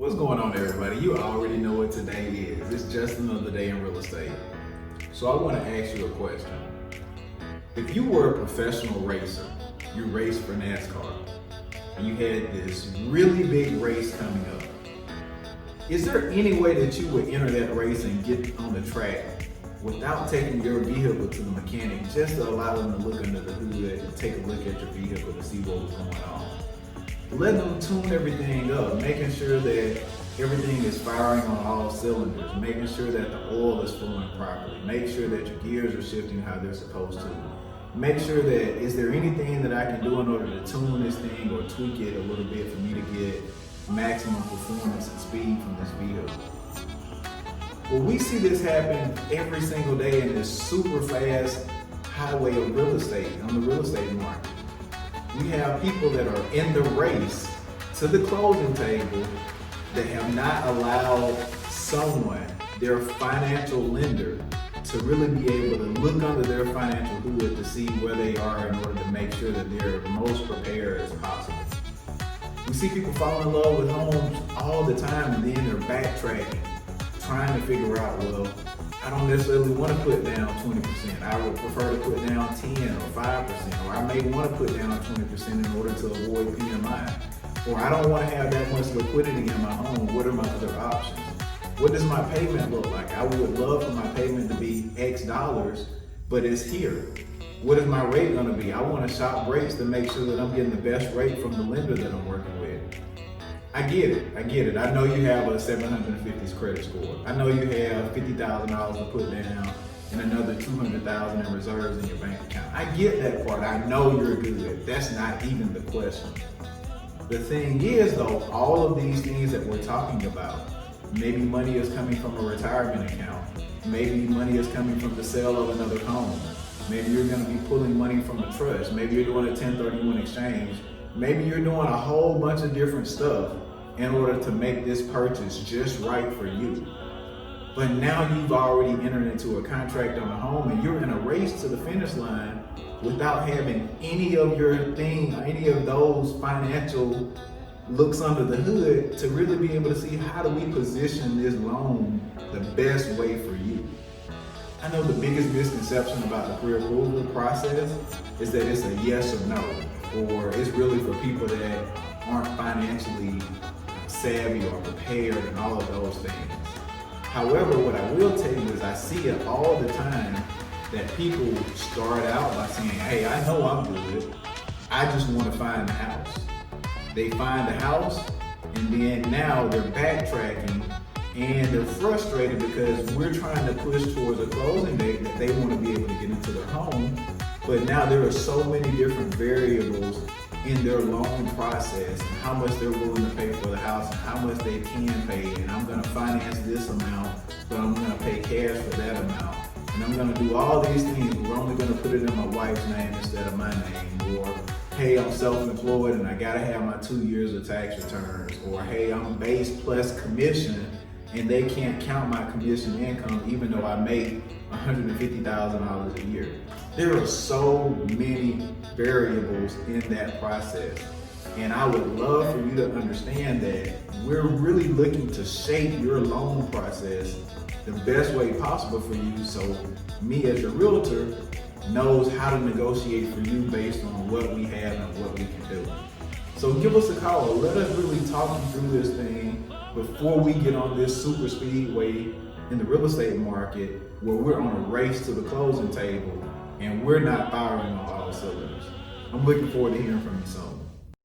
What's going on, everybody? You already know what today is. It's just another day in real estate. So I want to ask you a question. If you were a professional racer, you raced for NASCAR, and you had this really big race coming up, is there any way that you would enter that race and get on the track without taking your vehicle to the mechanic, just to allow them to look under the hood and take a look at your vehicle to see what was going on? Let them tune everything up, making sure that everything is firing on all cylinders, making sure that the oil is flowing properly, make sure that your gears are shifting how they're supposed to. Make sure that, is there anything that I can do in order to tune this thing or tweak it a little bit for me to get maximum performance and speed from this vehicle? Well, we see this happen every single day in this super fast highway of real estate, on the real estate market. We have people that are in the race to the closing table that have not allowed someone, their financial lender, to really be able to look under their financial hood to see where they are in order to make sure that they're most prepared as possible. We see people fall in love with homes all the time, and then they're backtracking, trying to figure out, well, I don't necessarily want to put down 20%. I would prefer to put down 10 or 5%, or I may want to put down 20% in order to avoid PMI. Or I don't want to have that much liquidity in my home. What are my other options? What does my payment look like? I would love for my payment to be X dollars, but it's here. What is my rate going to be? I want to shop rates to make sure that I'm getting the best rate from the lender that I'm working with. I get it. I know you have a 750 credit score. I know you have $50,000 to put down and another $200,000 in reserves in your bank account. I get that part. I know you're good. That's not even the question. The thing is, though, all of these things that we're talking about, maybe money is coming from a retirement account. Maybe money is coming from the sale of another home. Maybe you're going to be pulling money from a trust. Maybe you're doing a 1031 exchange. Maybe you're doing a whole bunch of different stuff in order to make this purchase just right for you. But now you've already entered into a contract on a home, and you're in a race to the finish line without having any of those financial looks under the hood to really be able to see, how do we position this loan the best way for you? I know the biggest misconception about the pre-approval process is that it's a yes or no, or it's really for people that aren't financially savvy or prepared and all of those things. However, what I will tell you is I see it all the time that people start out by saying, hey, I know I'm good, I just want to find the house. They find the house, and then now they're backtracking and they're frustrated because we're trying to push towards a closing date that they want to be able to get into their home. But now there are so many different variables in their loan process, and how much they're willing to pay for the house and how much they can pay. And I'm going to finance this amount, but I'm going to pay cash for that amount. And I'm going to do all these things, but we're only going to put it in my wife's name instead of my name. Or, hey, I'm self-employed and I got to have my 2 years of tax returns. Or, hey, I'm base plus commission and they can't count my commission income even though I make $150,000 a year. There are so many variables in that process. And I would love for you to understand that we're really looking to shape your loan process the best way possible for you, so me as your realtor knows how to negotiate for you based on what we have and what we can do. So give us a call. Let us really talk you through this thing before we get on this super speedway in the real estate market where we're on a race to the closing table and we're not firing on all cylinders. I'm looking forward to hearing from you soon.